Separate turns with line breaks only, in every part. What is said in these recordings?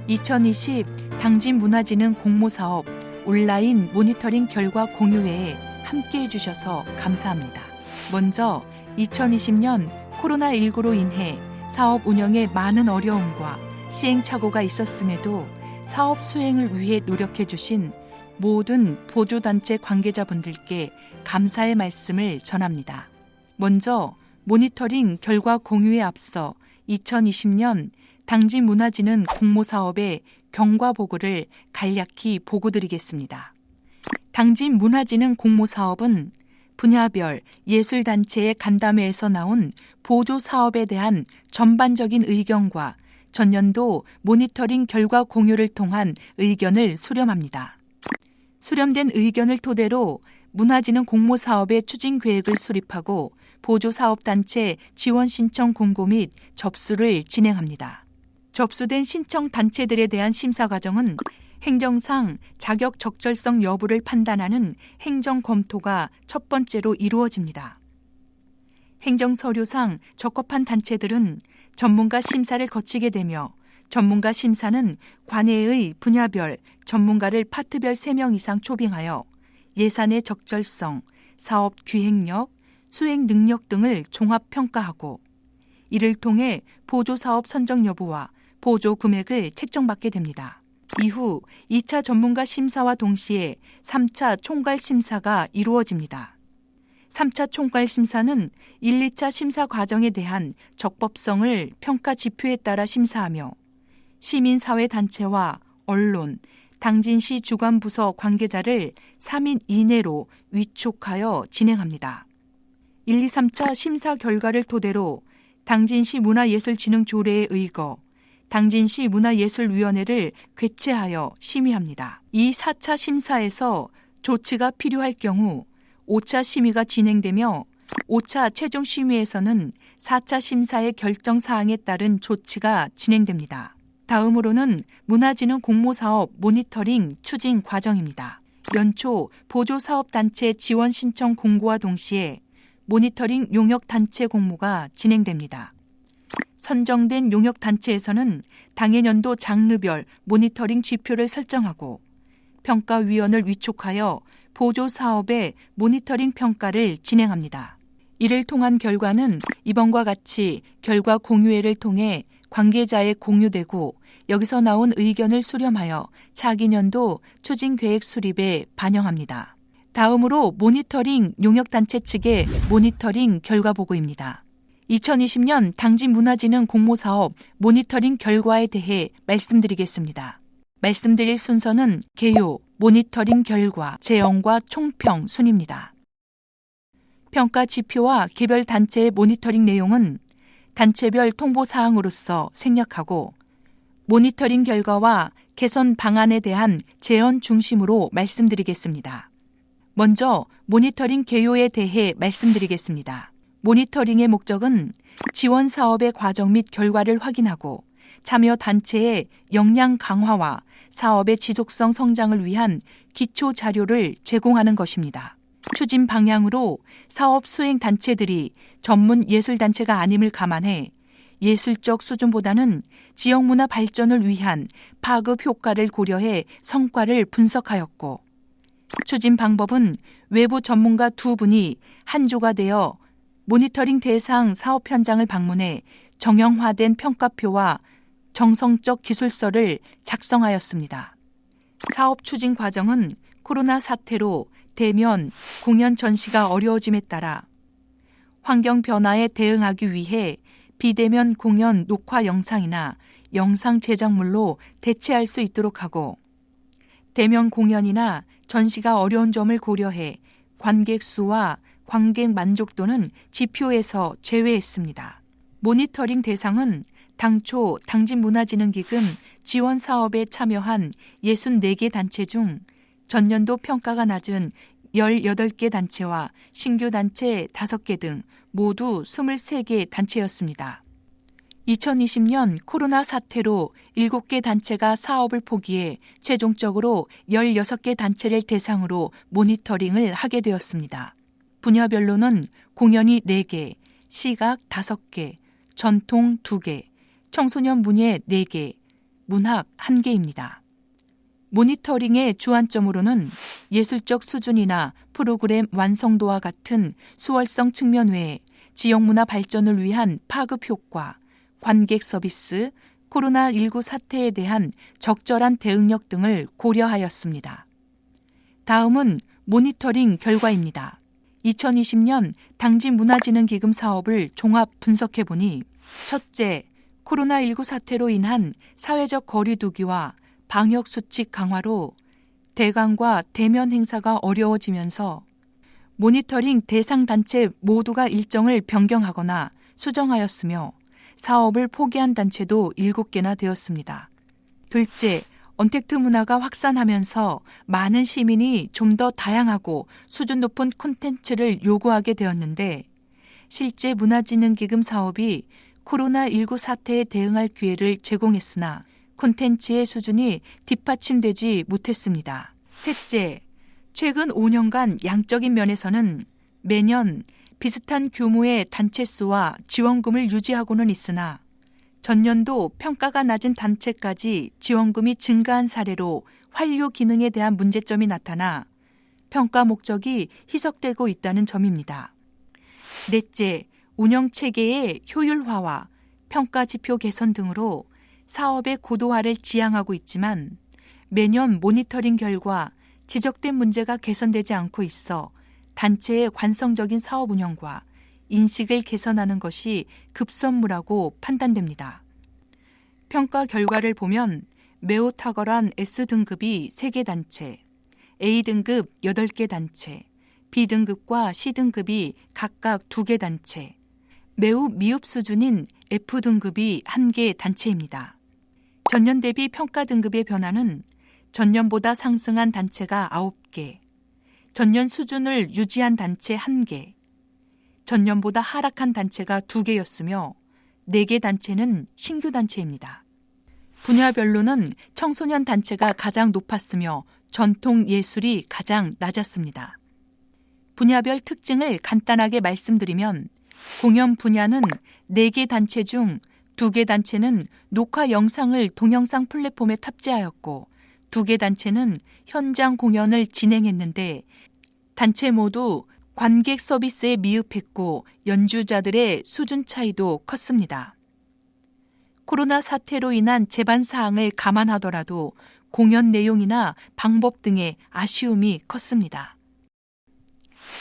2020 당진문화진흥 공모사업 온라인 모니터링 결과 공유회에 함께해 주셔서 감사합니다. 먼저 2020년 코로나19로 인해 사업 운영에 많은 어려움과 시행착오가 있었음에도 사업 수행을 위해 노력해 주신 모든 보조단체 관계자분들께 감사의 말씀을 전합니다. 먼저 모니터링 결과 공유에 앞서 2020년 당진문화진흥 공모사업의 경과보고를 간략히 보고드리겠습니다. 당진문화진흥 공모사업은 분야별 예술단체의 간담회에서 나온 보조사업에 대한 전반적인 의견과 전년도 모니터링 결과 공유를 통한 의견을 수렴합니다. 수렴된 의견을 토대로 문화진흥 공모사업의 추진계획을 수립하고 보조사업단체 지원 신청 공고 및 접수를 진행합니다. 접수된 신청 단체들에 대한 심사 과정은 행정상 자격 적절성 여부를 판단하는 행정 검토가 첫 번째로 이루어집니다. 행정 서류상 적합한 단체들은 전문가 심사를 거치게 되며 전문가 심사는 관해의 분야별 전문가를 파트별 3명 이상 초빙하여 예산의 적절성, 사업 기획력, 수행 능력 등을 종합 평가하고 이를 통해 보조사업 선정 여부와 보조 금액을 책정받게 됩니다. 이후 2차 전문가 심사와 동시에 3차 총괄 심사가 이루어집니다. 3차 총괄 심사는 1, 2차 심사 과정에 대한 적법성을 평가 지표에 따라 심사하며 시민사회단체와 언론, 당진시 주관부서 관계자를 3인 이내로 위촉하여 진행합니다. 1, 2, 3차 심사 결과를 토대로 당진시 문화예술진흥조례에 의거 당진시 문화예술위원회를 개최하여 심의합니다. 이 4차 심사에서 조치가 필요할 경우 5차 심의가 진행되며 5차 최종 심의에서는 4차 심사의 결정사항에 따른 조치가 진행됩니다. 다음으로는 문화진흥 공모사업 모니터링 추진 과정입니다. 연초 보조사업단체 지원 신청 공고와 동시에 모니터링 용역단체 공모가 진행됩니다. 선정된 용역단체에서는 당해년도 장르별 모니터링 지표를 설정하고 평가위원을 위촉하여 보조사업의 모니터링 평가를 진행합니다. 이를 통한 결과는 이번과 같이 결과 공유회를 통해 관계자에 공유되고 여기서 나온 의견을 수렴하여 차기년도 추진계획 수립에 반영합니다. 다음으로 모니터링 용역단체 측의 모니터링 결과 보고입니다. 2020년 당진문화진흥 공모사업 모니터링 결과에 대해 말씀드리겠습니다. 말씀드릴 순서는 개요, 모니터링 결과, 제언과 총평 순입니다. 평가 지표와 개별 단체의 모니터링 내용은 단체별 통보 사항으로서 생략하고 모니터링 결과와 개선 방안에 대한 제언 중심으로 말씀드리겠습니다. 먼저 모니터링 개요에 대해 말씀드리겠습니다. 모니터링의 목적은 지원 사업의 과정 및 결과를 확인하고 참여 단체의 역량 강화와 사업의 지속성 성장을 위한 기초 자료를 제공하는 것입니다. 추진 방향으로 사업 수행 단체들이 전문 예술단체가 아님을 감안해 예술적 수준보다는 지역 문화 발전을 위한 파급 효과를 고려해 성과를 분석하였고 추진 방법은 외부 전문가 2분이 한 조가 되어 모니터링 대상 사업 현장을 방문해 정형화된 평가표와 정성적 기술서를 작성하였습니다. 사업 추진 과정은 코로나 사태로 대면, 공연 전시가 어려워짐에 따라 환경 변화에 대응하기 위해 비대면 공연 녹화 영상이나 영상 제작물로 대체할 수 있도록 하고 대면 공연이나 전시가 어려운 점을 고려해 관객 수와 관객 만족도는 지표에서 제외했습니다. 모니터링 대상은 당초 당진문화진흥기금 지원 사업에 참여한 64개 단체 중 전년도 평가가 낮은 18개 단체와 신규 단체 5개 등 모두 23개 단체였습니다. 2020년 코로나 사태로 7개 단체가 사업을 포기해 최종적으로 16개 단체를 대상으로 모니터링을 하게 되었습니다. 분야별로는 공연이 4개, 시각 5개, 전통 2개, 청소년 문예 4개, 문학 1개입니다. 모니터링의 주안점으로는 예술적 수준이나 프로그램 완성도와 같은 수월성 측면 외에 지역문화 발전을 위한 파급 효과, 관객 서비스, 코로나19 사태에 대한 적절한 대응력 등을 고려하였습니다. 다음은 모니터링 결과입니다. 2020년 당진문화진흥기금 사업을 종합 분석해보니 첫째, 코로나19 사태로 인한 사회적 거리 두기와 방역수칙 강화로 대강과 대면 행사가 어려워지면서 모니터링 대상 단체 모두가 일정을 변경하거나 수정하였으며 사업을 포기한 단체도 7개나 되었습니다. 둘째, 언택트 문화가 확산하면서 많은 시민이 좀 더 다양하고 수준 높은 콘텐츠를 요구하게 되었는데 실제 문화진흥기금 사업이 코로나19 사태에 대응할 기회를 제공했으나 콘텐츠의 수준이 뒷받침되지 못했습니다. 셋째, 최근 5년간 양적인 면에서는 매년 비슷한 규모의 단체 수와 지원금을 유지하고는 있으나 전년도 평가가 낮은 단체까지 지원금이 증가한 사례로 환류 기능에 대한 문제점이 나타나 평가 목적이 희석되고 있다는 점입니다. 넷째, 운영 체계의 효율화와 평가 지표 개선 등으로 사업의 고도화를 지향하고 있지만 매년 모니터링 결과 지적된 문제가 개선되지 않고 있어 단체의 관성적인 사업 운영과 인식을 개선하는 것이 급선무라고 판단됩니다. 평가 결과를 보면 매우 탁월한 S등급이 3개 단체, A등급 8개 단체, B등급과 C등급이 각각 2개 단체, 매우 미흡 수준인 F등급이 1개 단체입니다. 전년 대비 평가 등급의 변화는 전년보다 상승한 단체가 9개, 전년 수준을 유지한 단체 1개, 전년보다 하락한 단체가 2개였으며 4개 단체는 신규 단체입니다. 분야별로는 청소년 단체가 가장 높았으며 전통 예술이 가장 낮았습니다. 분야별 특징을 간단하게 말씀드리면 공연 분야는 4개 단체 중 2개 단체는 녹화 영상을 동영상 플랫폼에 탑재하였고 2개 단체는 현장 공연을 진행했는데 단체 모두 관객 서비스에 미흡했고 연주자들의 수준 차이도 컸습니다. 코로나 사태로 인한 제반 사항을 감안하더라도 공연 내용이나 방법 등의 아쉬움이 컸습니다.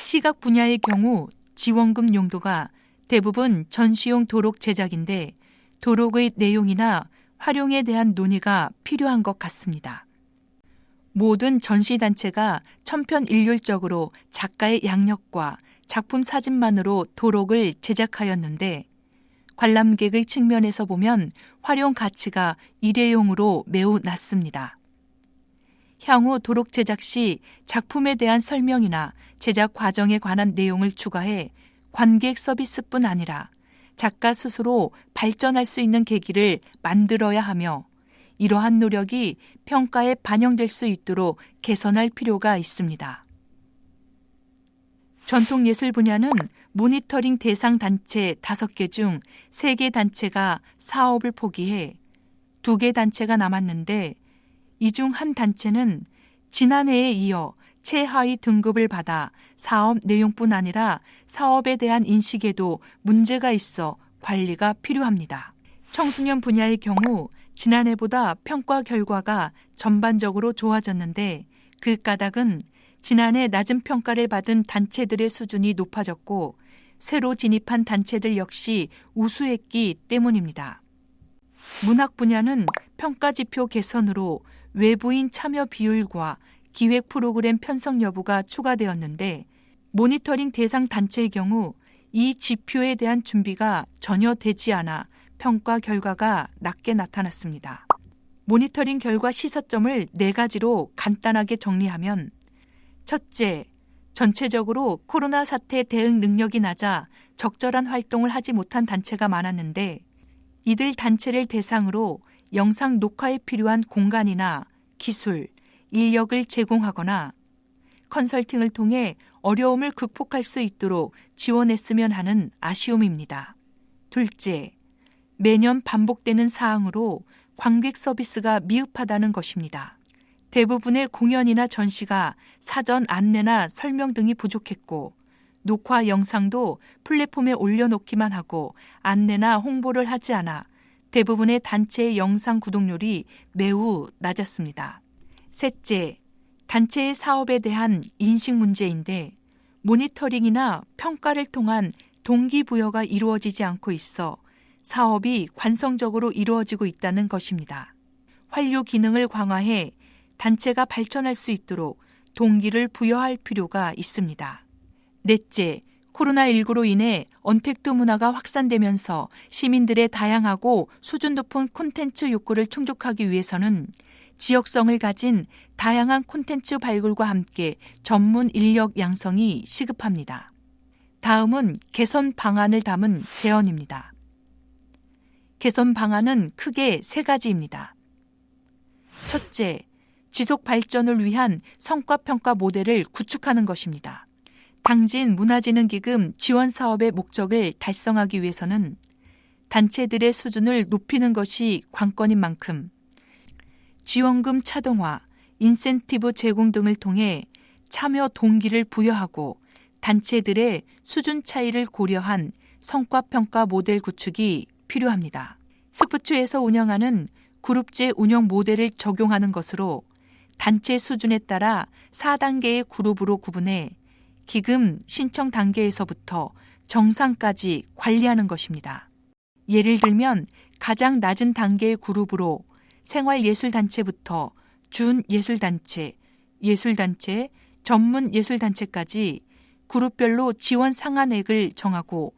시각 분야의 경우 지원금 용도가 대부분 전시용 도록 제작인데 도록의 내용이나 활용에 대한 논의가 필요한 것 같습니다. 모든 전시단체가 천편일률적으로 작가의 양력과 작품 사진만으로 도록을 제작하였는데 관람객의 측면에서 보면 활용 가치가 일회용으로 매우 낮습니다. 향후 도록 제작 시 작품에 대한 설명이나 제작 과정에 관한 내용을 추가해 관객 서비스뿐 아니라 작가 스스로 발전할 수 있는 계기를 만들어야 하며 이러한 노력이 평가에 반영될 수 있도록 개선할 필요가 있습니다. 전통예술 분야는 모니터링 대상 단체 5개 중 3개 단체가 사업을 포기해 2개 단체가 남았는데 이 중 한 단체는 지난해에 이어 최하위 등급을 받아 사업 내용뿐 아니라 사업에 대한 인식에도 문제가 있어 관리가 필요합니다. 청소년 분야의 경우 지난해보다 평가 결과가 전반적으로 좋아졌는데 그 까닭은 지난해 낮은 평가를 받은 단체들의 수준이 높아졌고 새로 진입한 단체들 역시 우수했기 때문입니다. 문학 분야는 평가 지표 개선으로 외부인 참여 비율과 기획 프로그램 편성 여부가 추가되었는데 모니터링 대상 단체의 경우 이 지표에 대한 준비가 전혀 되지 않아 평가 결과가 낮게 나타났습니다. 모니터링 결과 시사점을 4가지로 간단하게 정리하면 첫째, 전체적으로 코로나 사태 대응 능력이 낮아 적절한 활동을 하지 못한 단체가 많았는데 이들 단체를 대상으로 영상 녹화에 필요한 공간이나 기술, 인력을 제공하거나 컨설팅을 통해 어려움을 극복할 수 있도록 지원했으면 하는 아쉬움입니다. 둘째, 매년 반복되는 사항으로 관객 서비스가 미흡하다는 것입니다. 대부분의 공연이나 전시가 사전 안내나 설명 등이 부족했고 녹화 영상도 플랫폼에 올려놓기만 하고 안내나 홍보를 하지 않아 대부분의 단체의 영상 구독률이 매우 낮았습니다. 셋째, 단체의 사업에 대한 인식 문제인데 모니터링이나 평가를 통한 동기부여가 이루어지지 않고 있어 사업이 관성적으로 이루어지고 있다는 것입니다. 환류 기능을 강화해 단체가 발전할 수 있도록 동기를 부여할 필요가 있습니다. 넷째, 코로나19로 인해 언택트 문화가 확산되면서 시민들의 다양하고 수준 높은 콘텐츠 욕구를 충족하기 위해서는 지역성을 가진 다양한 콘텐츠 발굴과 함께 전문 인력 양성이 시급합니다. 다음은 개선 방안을 담은 제언입니다. 개선 방안은 크게 세 가지입니다. 첫째, 지속 발전을 위한 성과평가 모델을 구축하는 것입니다. 당진 문화진흥기금 지원 사업의 목적을 달성하기 위해서는 단체들의 수준을 높이는 것이 관건인 만큼 지원금 차등화, 인센티브 제공 등을 통해 참여 동기를 부여하고 단체들의 수준 차이를 고려한 성과평가 모델 구축이 필요합니다. 스포츠에서 운영하는 그룹제 운영 모델을 적용하는 것으로 단체 수준에 따라 4단계의 그룹으로 구분해 기금 신청 단계에서부터 정상까지 관리하는 것입니다. 예를 들면 가장 낮은 단계의 그룹으로 생활예술단체부터 준예술단체, 예술단체, 전문예술단체까지 그룹별로 지원 상한액을 정하고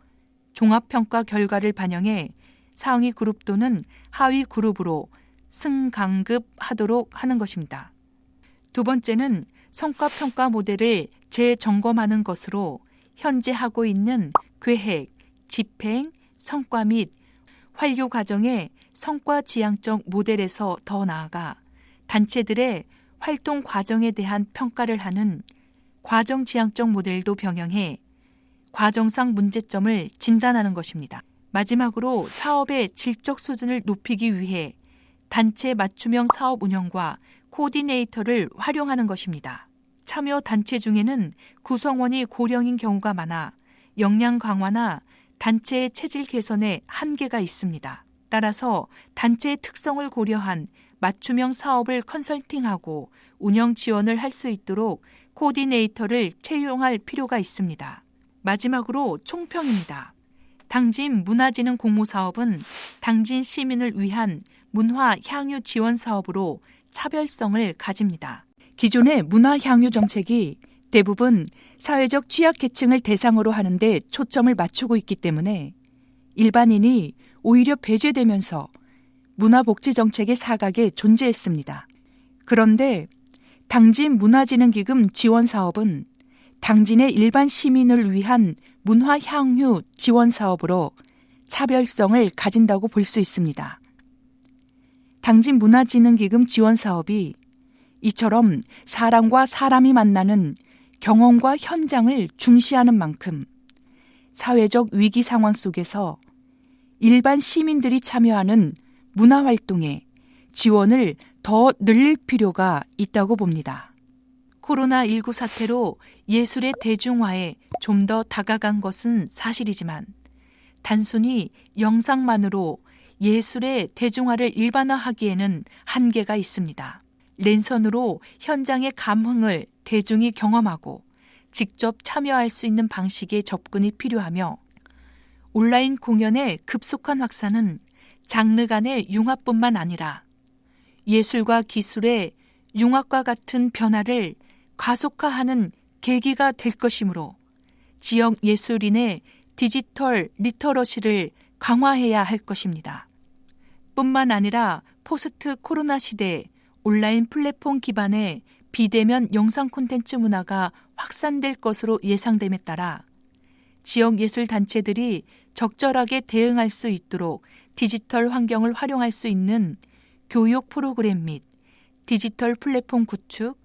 종합평가 결과를 반영해 상위 그룹 또는 하위 그룹으로 승강급하도록 하는 것입니다. 두 번째는 성과평가 모델을 재점검하는 것으로 현재 하고 있는 계획, 집행, 성과 및 환류 과정의 성과 지향적 모델에서 더 나아가 단체들의 활동 과정에 대한 평가를 하는 과정 지향적 모델도 병행해 과정상 문제점을 진단하는 것입니다. 마지막으로 사업의 질적 수준을 높이기 위해 단체 맞춤형 사업 운영과 코디네이터를 활용하는 것입니다. 참여 단체 중에는 구성원이 고령인 경우가 많아 역량 강화나 단체의 체질 개선에 한계가 있습니다. 따라서 단체의 특성을 고려한 맞춤형 사업을 컨설팅하고 운영 지원을 할 수 있도록 코디네이터를 채용할 필요가 있습니다. 마지막으로 총평입니다. 당진 문화진흥 공모사업은 당진 시민을 위한 문화 향유 지원 사업으로 차별성을 가집니다. 기존의 문화 향유 정책이 대부분 사회적 취약계층을 대상으로 하는데 초점을 맞추고 있기 때문에 일반인이 오히려 배제되면서 문화복지 정책의 사각에 존재했습니다. 그런데 당진 문화진흥기금 지원 사업은 당진의 일반 시민을 위한 문화향유 지원 사업으로 차별성을 가진다고 볼 수 있습니다. 당진 문화진흥기금 지원 사업이 이처럼 사람과 사람이 만나는 경험과 현장을 중시하는 만큼 사회적 위기 상황 속에서 일반 시민들이 참여하는 문화활동에 지원을 더 늘릴 필요가 있다고 봅니다. 코로나19 사태로 예술의 대중화에 좀 더 다가간 것은 사실이지만 단순히 영상만으로 예술의 대중화를 일반화하기에는 한계가 있습니다. 랜선으로 현장의 감흥을 대중이 경험하고 직접 참여할 수 있는 방식의 접근이 필요하며 온라인 공연의 급속한 확산은 장르 간의 융합뿐만 아니라 예술과 기술의 융합과 같은 변화를 가속화하는 계기가 될 것이므로 지역 예술인의 디지털 리터러시를 강화해야 할 것입니다. 뿐만 아니라 포스트 코로나 시대에 온라인 플랫폼 기반의 비대면 영상 콘텐츠 문화가 확산될 것으로 예상됨에 따라 지역 예술 단체들이 적절하게 대응할 수 있도록 디지털 환경을 활용할 수 있는 교육 프로그램 및 디지털 플랫폼 구축,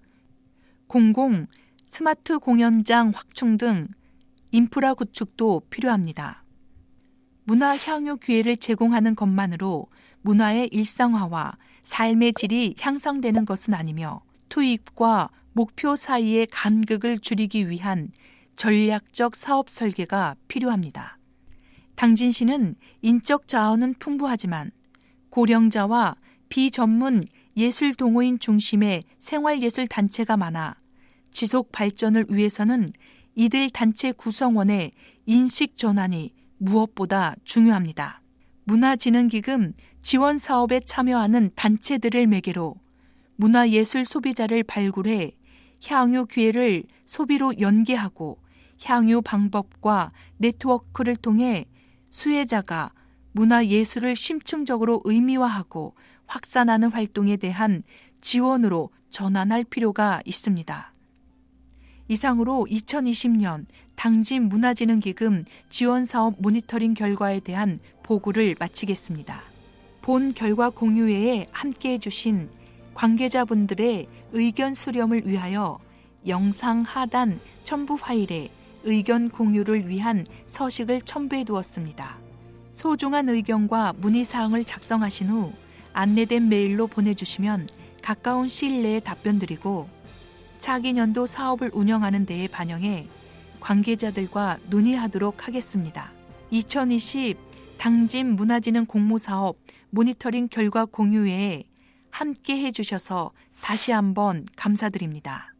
공공 스마트 공연장 확충 등 인프라 구축도 필요합니다. 문화 향유 기회를 제공하는 것만으로 문화의 일상화와 삶의 질이 향상되는 것은 아니며 투입과 목표 사이의 간극을 줄이기 위한 전략적 사업 설계가 필요합니다. 당진시는 인적 자원은 풍부하지만 고령자와 비전문 예술 동호인 중심의 생활예술 단체가 많아 지속 발전을 위해서는 이들 단체 구성원의 인식 전환이 무엇보다 중요합니다. 문화진흥기금 지원 사업에 참여하는 단체들을 매개로 문화예술 소비자를 발굴해 향유 기회를 소비로 연계하고 향유 방법과 네트워크를 통해 수혜자가 문화예술을 심층적으로 의미화하고 확산하는 활동에 대한 지원으로 전환할 필요가 있습니다. 이상으로 2020년 당진 문화진흥기금 지원사업 모니터링 결과에 대한 보고를 마치겠습니다. 본 결과 공유회에 함께해 주신 관계자분들의 의견 수렴을 위하여 영상 하단 첨부 파일에 의견 공유를 위한 서식을 첨부해 두었습니다. 소중한 의견과 문의사항을 작성하신 후 안내된 메일로 보내주시면 가까운 시일 내에 답변드리고 차기 년도 사업을 운영하는 데에 반영해 관계자들과 논의하도록 하겠습니다. 2020 당진 문화진흥 공모사업 모니터링 결과 공유회에 함께 해주셔서 다시 한번 감사드립니다.